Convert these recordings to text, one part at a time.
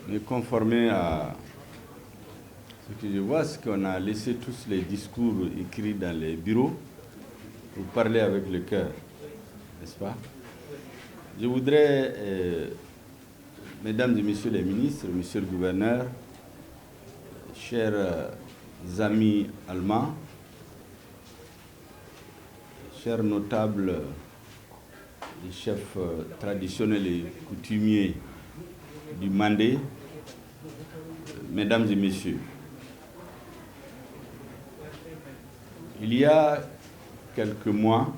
me conformer à ce que je vois, c'est qu'on a laissé tous les discours écrits dans les bureaux pour parler avec le cœur, n'est-ce pas? Je voudrais, mesdames et messieurs les ministres, monsieur le gouverneur, chers amis allemands, chers notables, les chefs traditionnels et coutumiers du Mandé, mesdames et messieurs, il y a quelques mois,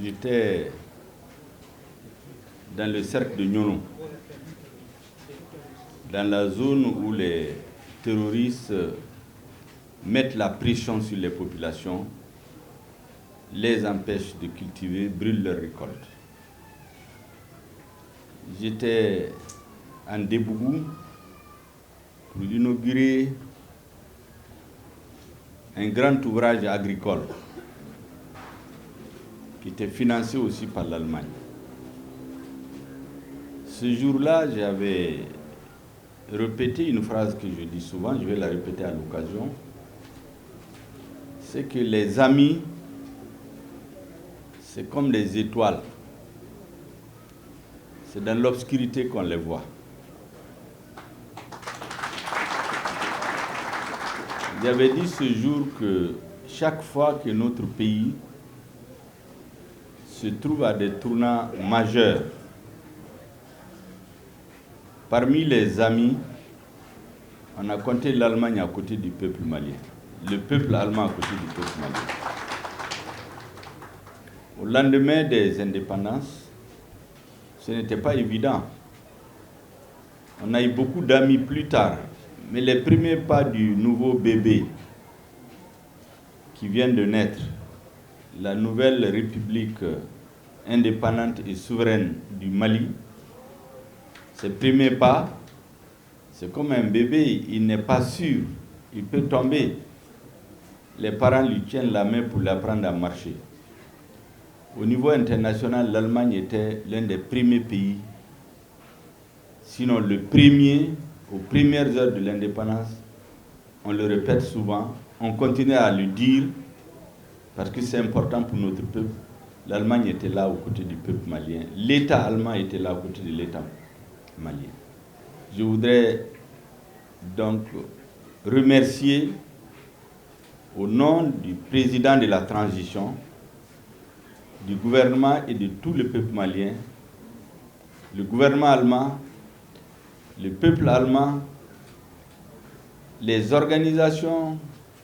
j'étais dans le cercle de Nyono, dans la zone où les terroristes mettent la pression sur les populations, les empêchent de cultiver, brûlent leurs récoltes. J'étais en Débougou pour inaugurer un grand ouvrage agricole qui était financé aussi par l'Allemagne. Ce jour-là, j'avais répété une phrase que je dis souvent, je vais la répéter à l'occasion, c'est que les amis, c'est comme des étoiles. C'est dans l'obscurité qu'on les voit. J'avais dit ce jour que chaque fois que notre pays se trouve à des tournants majeurs, parmi les amis, on a compté l'Allemagne à côté du peuple malien. Le peuple allemand à côté du peuple malien. Au lendemain des indépendances, ce n'était pas évident. On a eu beaucoup d'amis plus tard, mais les premiers pas du nouveau bébé qui vient de naître, la nouvelle République indépendante et souveraine du Mali, ses premiers pas, c'est comme un bébé, il n'est pas sûr, il peut tomber. Les parents lui tiennent la main pour l'apprendre à marcher. Au niveau international, l'Allemagne était l'un des premiers pays, sinon le premier, aux premières heures de l'indépendance. On le répète souvent, on continue à le dire, parce que c'est important pour notre peuple. L'Allemagne était là aux côtés du peuple malien. L'État allemand était là aux côtés de l'État malien. Je voudrais donc remercier au nom du président de la transition, du gouvernement et de tout le peuple malien, le gouvernement allemand, le peuple allemand, les organisations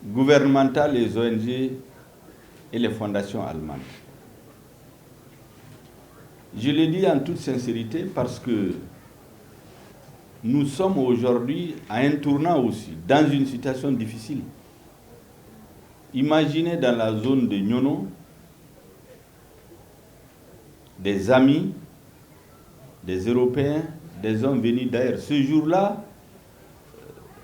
gouvernementales, les ONG et les fondations allemandes. Je le dis en toute sincérité parce que nous sommes aujourd'hui à un tournant aussi, dans une situation difficile. Imaginez dans la zone de Nyono, des amis, des Européens, des hommes venus d'ailleurs. Ce jour-là,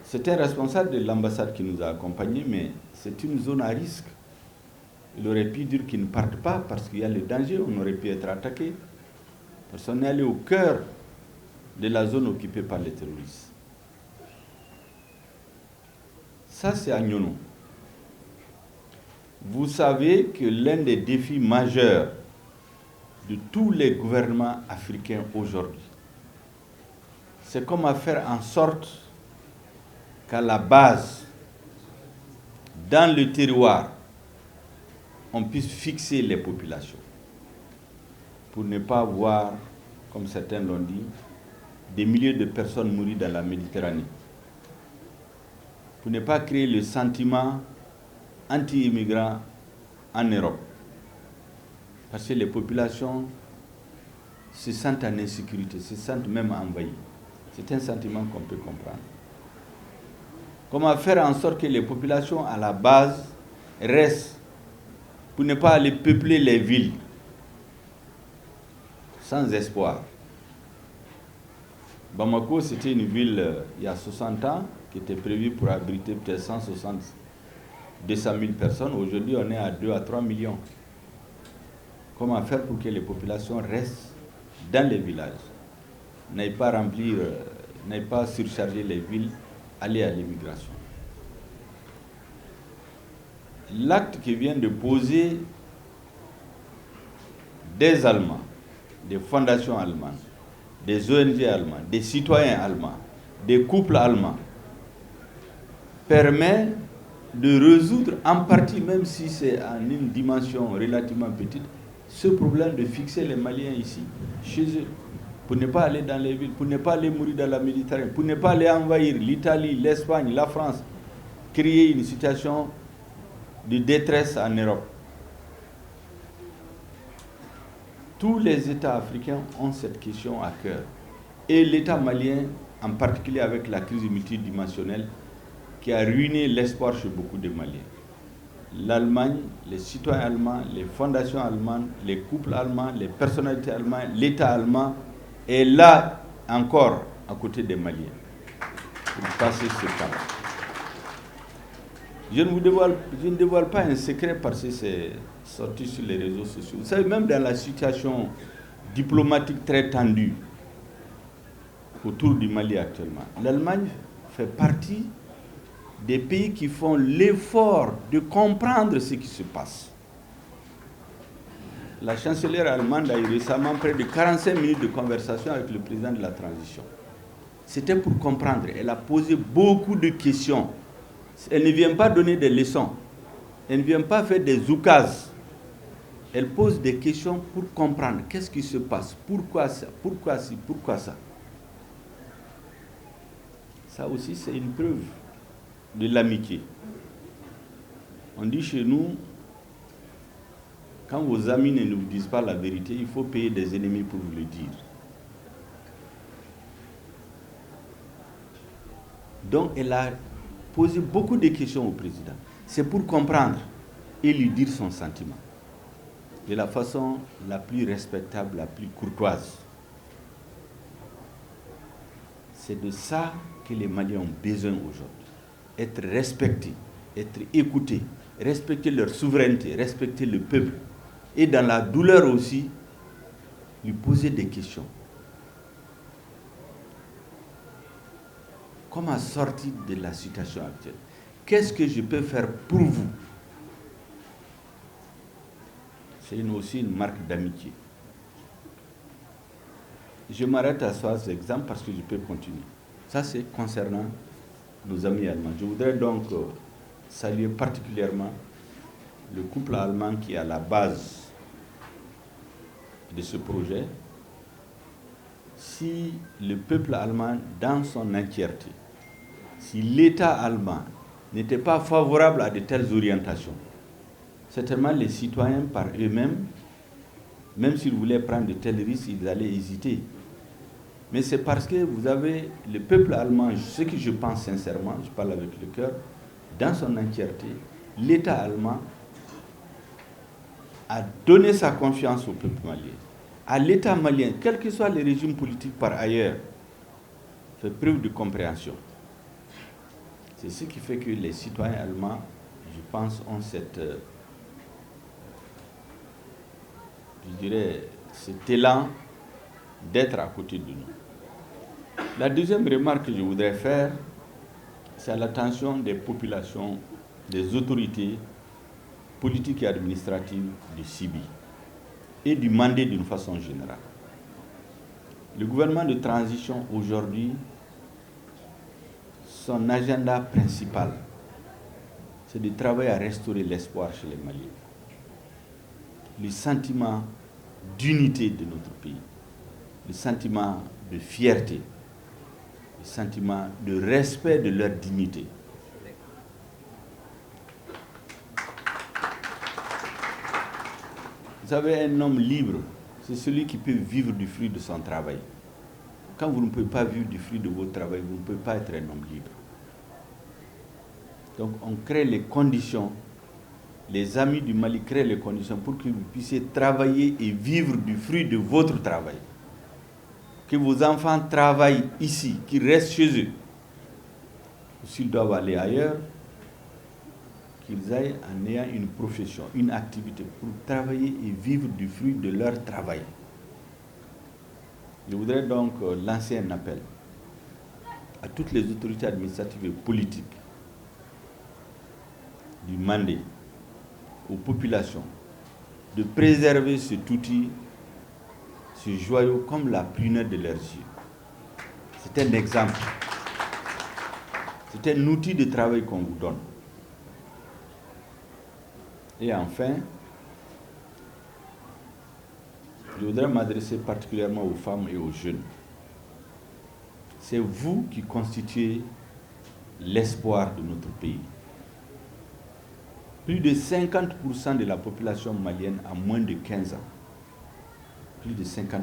c'est un responsable de l'ambassade qui nous a accompagnés, mais c'est une zone à risque. Il aurait pu dire qu'ils ne partent pas parce qu'il y a le danger, on aurait pu être attaqué. Parce qu'on est allé au cœur de la zone occupée par les terroristes. Ça, c'est à Nyono. Vous savez que l'un des défis majeurs de tous les gouvernements africains aujourd'hui, c'est comment faire en sorte qu'à la base, dans le terroir, on puisse fixer les populations pour ne pas voir, comme certains l'ont dit, des milliers de personnes mourir dans la Méditerranée. Pour ne pas créer le sentiment anti-immigrant en Europe. Parce que les populations se sentent en insécurité, se sentent même envahies. C'est un sentiment qu'on peut comprendre. Comment faire en sorte que les populations à la base restent pour ne pas aller peupler les villes sans espoir. Bamako, c'était une ville il y a 60 ans qui était prévue pour abriter peut-être 160, 200 000 personnes. Aujourd'hui, on est à 2 à 3 millions. Comment faire pour que les populations restent dans les villages, n'aillent pas remplir n'aille pas surcharger les villes, aller à l'immigration. L'acte que vient de poser des Allemands, des fondations allemandes, des ONG allemandes, des citoyens allemands, des couples allemands, permet de résoudre en partie, même si c'est en une dimension relativement petite, ce problème de fixer les Maliens ici, chez eux, pour ne pas aller dans les villes, pour ne pas aller mourir dans la Méditerranée, pour ne pas aller envahir l'Italie, l'Espagne, la France, créer une situation de détresse en Europe. Tous les États africains ont cette question à cœur. Et l'État malien, en particulier avec la crise multidimensionnelle, qui a ruiné l'espoir chez beaucoup de Maliens. L'Allemagne, les citoyens allemands, les fondations allemandes, les couples allemands, les personnalités allemandes, l'État allemand est là encore à côté des Maliens pour passer ce cap. Je ne dévoile pas un secret parce que c'est sorti sur les réseaux sociaux. Vous savez, même dans la situation diplomatique très tendue autour du Mali actuellement, l'Allemagne fait partie des pays qui font l'effort de comprendre ce qui se passe. La chancelière allemande a eu récemment près de 45 minutes de conversation avec le président de la transition. C'était pour comprendre. Elle a posé beaucoup de questions. Elle ne vient pas donner des leçons. Elle ne vient pas faire des oukases. Elle pose des questions pour comprendre. Qu'est-ce qui se passe? Pourquoi ça? Pourquoi ci? Pourquoi ça? Ça aussi, c'est une preuve de l'amitié. On dit chez nous, quand vos amis ne vous disent pas la vérité, il faut payer des ennemis pour vous le dire. Donc elle a posé beaucoup de questions au président. C'est pour comprendre et lui dire son sentiment. De la façon la plus respectable, la plus courtoise. C'est de ça que les Maliens ont besoin aujourd'hui. Être respectés, être écoutés, respecter leur souveraineté, respecter le peuple. Et dans la douleur aussi, lui poser des questions. Comment sortir de la situation actuelle? Qu'est-ce que je peux faire pour vous? C'est aussi une marque d'amitié. Je m'arrête à ce exemple parce que je peux continuer. Ça, c'est concernant nos amis allemands. Je voudrais donc saluer particulièrement le couple allemand qui est à la base de ce projet. Si le peuple allemand, dans son entièreté, si l'État allemand n'était pas favorable à de telles orientations, certainement les citoyens par eux-mêmes, même s'ils voulaient prendre de tels risques, ils allaient hésiter. Mais c'est parce que vous avez le peuple allemand, ce que je pense sincèrement, je parle avec le cœur, dans son entièreté, l'État allemand a donné sa confiance au peuple malien. À l'État malien, quel que soit le régime politique par ailleurs, fait preuve de compréhension. C'est ce qui fait que les citoyens allemands, je pense, ont cet élan d'être à côté de nous. La deuxième remarque que je voudrais faire, c'est à l'attention des populations, des autorités politiques et administratives du Sibi et du Mandé d'une façon générale. Le gouvernement de transition aujourd'hui, son agenda principal, c'est de travailler à restaurer l'espoir chez les Maliens. Le sentiment d'unité de notre pays, le sentiment de fierté, le sentiment de respect de leur dignité. Vous savez, un homme libre, c'est celui qui peut vivre du fruit de son travail. Quand vous ne pouvez pas vivre du fruit de votre travail, vous ne pouvez pas être un homme libre. Donc on crée les conditions, les amis du Mali créent les conditions pour que vous puissiez travailler et vivre du fruit de votre travail. Que vos enfants travaillent ici, qu'ils restent chez eux. S'ils doivent aller ailleurs, qu'ils aillent en ayant une profession, une activité pour travailler et vivre du fruit de leur travail. Je voudrais donc lancer un appel à toutes les autorités administratives et politiques du Mandé, aux populations, de préserver cet outil, ce joyau, comme la prunelle de leurs yeux. C'est un exemple. C'est un outil de travail qu'on vous donne. Et enfin, je voudrais m'adresser particulièrement aux femmes et aux jeunes. C'est vous qui constituez l'espoir de notre pays. Plus de 50% de la population malienne a moins de 15 ans. Plus de 50%.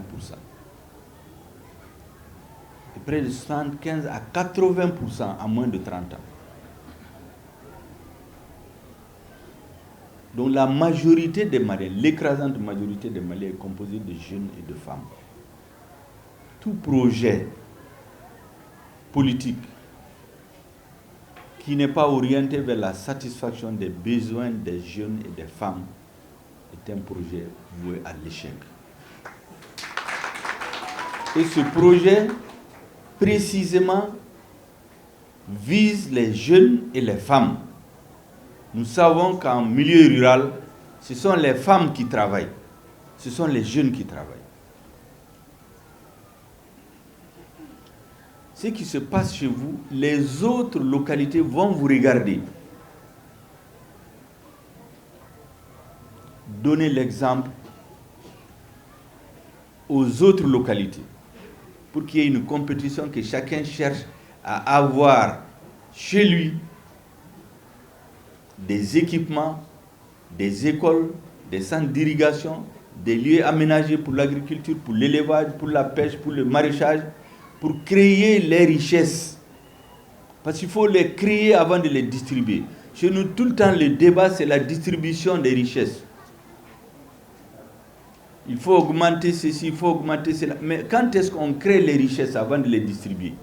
Et près de 75 à 80% à moins de 30 ans. Donc la majorité des Maliens, l'écrasante majorité des Maliens est composée de jeunes et de femmes. Tout projet politique qui n'est pas orienté vers la satisfaction des besoins des jeunes et des femmes est un projet voué à l'échec. Et ce projet, précisément, vise les jeunes et les femmes. Nous savons qu'en milieu rural, ce sont les femmes qui travaillent, ce sont les jeunes qui travaillent. Ce qui se passe chez vous, les autres localités vont vous regarder. Donnez l'exemple aux autres localités pour qu'il y ait une compétition, que chacun cherche à avoir chez lui des équipements, des écoles, des centres d'irrigation, des lieux aménagés pour l'agriculture, pour l'élevage, pour la pêche, pour le maraîchage, pour créer les richesses. Parce qu'il faut les créer avant de les distribuer. Chez nous, tout le temps, le débat, c'est la distribution des richesses. Il faut augmenter ceci, il faut augmenter cela. Mais quand est-ce qu'on crée les richesses avant de les distribuer?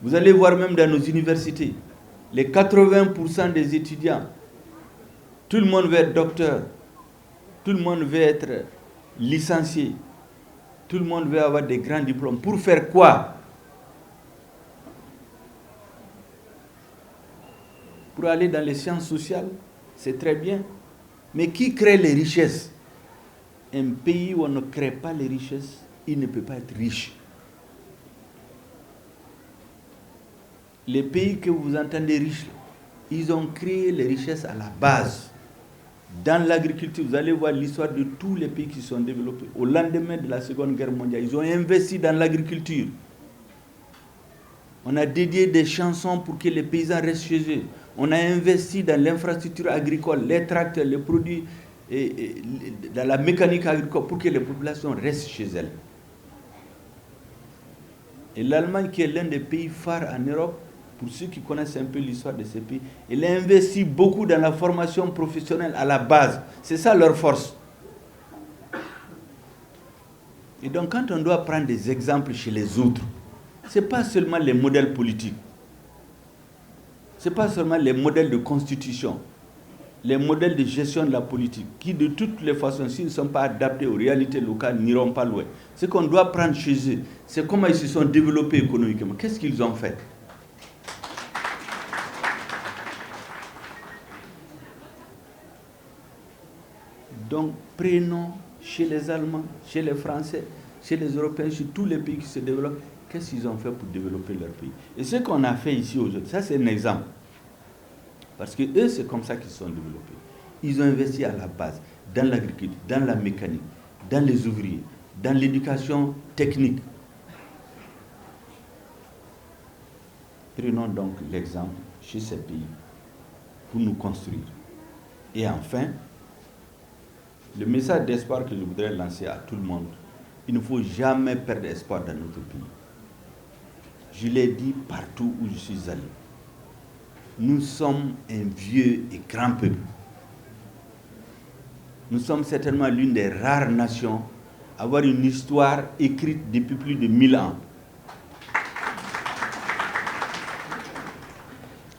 Vous allez voir même dans nos universités, les 80% des étudiants, tout le monde veut être docteur, tout le monde veut être licencié, tout le monde veut avoir des grands diplômes. Pour faire quoi? Pour aller dans les sciences sociales, c'est très bien. Mais qui crée les richesses? Un pays où on ne crée pas les richesses, il ne peut pas être riche. Les pays que vous entendez riches, ils ont créé les richesses à la base. Dans l'agriculture, vous allez voir l'histoire de tous les pays qui sont développés. Au lendemain de la Seconde Guerre mondiale, ils ont investi dans l'agriculture. On a dédié des chansons pour que les paysans restent chez eux. On a investi dans l'infrastructure agricole, les tracteurs, les produits, dans la mécanique agricole pour que les populations restent chez elles. Et l'Allemagne, qui est l'un des pays phares en Europe, pour ceux qui connaissent un peu l'histoire de ces pays, elle a investi beaucoup dans la formation professionnelle à la base. C'est ça leur force. Et donc quand on doit prendre des exemples chez les autres, ce n'est pas seulement les modèles politiques, ce n'est pas seulement les modèles de constitution, les modèles de gestion de la politique, qui de toutes les façons, s'ils ne sont pas adaptés aux réalités locales, n'iront pas loin. Ce qu'on doit prendre chez eux, c'est comment ils se sont développés économiquement. Qu'est-ce qu'ils ont fait? Donc, prenons chez les Allemands, chez les Français, chez les Européens, chez tous les pays qui se développent, qu'est-ce qu'ils ont fait pour développer leur pays? Et ce qu'on a fait ici aujourd'hui, ça c'est un exemple. Parce que eux, c'est comme ça qu'ils se sont développés. Ils ont investi à la base, dans l'agriculture, dans la mécanique, dans les ouvriers, dans l'éducation technique. Prenons donc l'exemple chez ces pays pour nous construire. Et enfin, le message d'espoir que je voudrais lancer à tout le monde, il ne faut jamais perdre espoir dans notre pays. Je l'ai dit partout où je suis allé. Nous sommes un vieux et grand peuple. Nous sommes certainement l'une des rares nations à avoir une histoire écrite depuis plus de 1000 ans.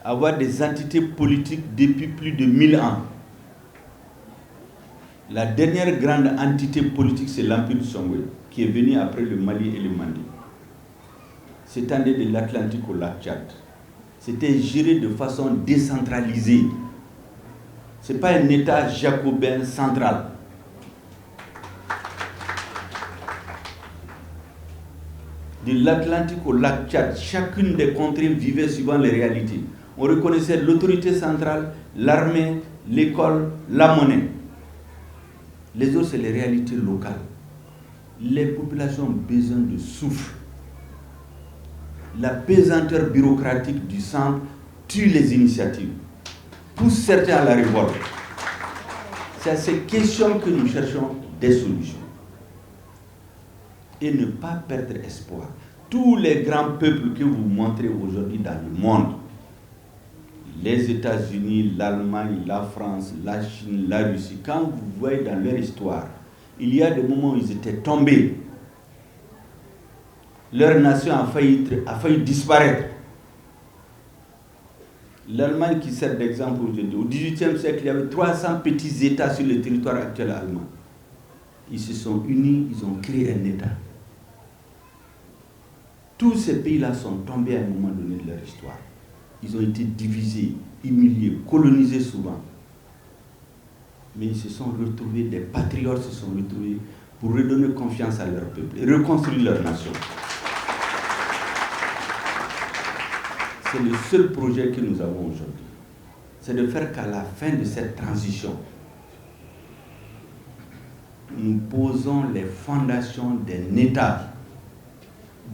Avoir des entités politiques depuis plus de 1000 ans. La dernière grande entité politique, c'est l'Empire du Songwe, qui est venu après le Mali et le Mali. s'étendait de l'Atlantique au lac Tchad. C'était géré de façon décentralisée. Ce n'est pas un État jacobin central. De l'Atlantique au lac Tchad, chacune des contrées vivait suivant les réalités. On reconnaissait l'autorité centrale, l'armée, l'école, la monnaie. Les autres, c'est les réalités locales. Les populations ont besoin de souffle. La pesanteur bureaucratique du centre tue les initiatives, pousse certains à la révolte. C'est à ces questions que nous cherchons des solutions. Et ne pas perdre espoir. Tous les grands peuples que vous montrez aujourd'hui dans le monde, les États-Unis, l'Allemagne, la France, la Chine, la Russie, quand vous voyez dans leur histoire, il y a des moments où ils étaient tombés. Leur nation a failli disparaître. L'Allemagne qui sert d'exemple aujourd'hui, au XVIIIe siècle, il y avait 300 petits États sur le territoire actuel allemand. Ils se sont unis, ils ont créé un État. Tous ces pays-là sont tombés à un moment donné de leur histoire. Ils ont été divisés, humiliés, colonisés souvent. Mais ils se sont retrouvés, des patriotes se sont retrouvés pour redonner confiance à leur peuple et reconstruire leur nation. C'est le seul projet que nous avons aujourd'hui. C'est de faire qu'à la fin de cette transition, nous posons les fondations d'un État,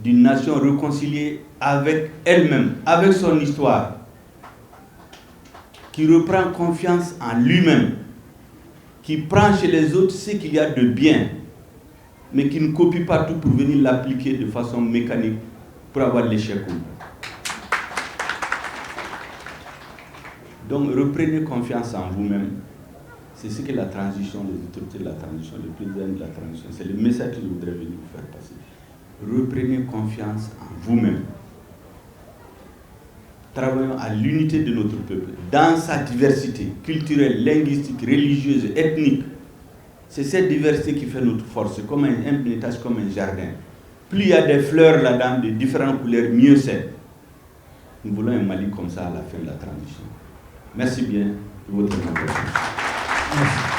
d'une nation réconciliée avec elle-même, avec son histoire, qui reprend confiance en lui-même, qui prend chez les autres ce qu'il y a de bien, mais qui ne copie pas tout pour venir l'appliquer de façon mécanique pour avoir l'échec. Donc reprenez confiance en vous-même. C'est ce que la transition, les autorités de la transition, le président de la transition, c'est le message que je voudrais venir vous faire passer. Reprenez confiance en vous-même. Travaillons à l'unité de notre peuple, dans sa diversité culturelle, linguistique, religieuse, ethnique. C'est cette diversité qui fait notre force, c'est comme un étage, comme un jardin. Plus il y a des fleurs là-dedans, de différentes couleurs, mieux c'est. Nous voulons un Mali comme ça à la fin de la transition. Merci bien de votre attention.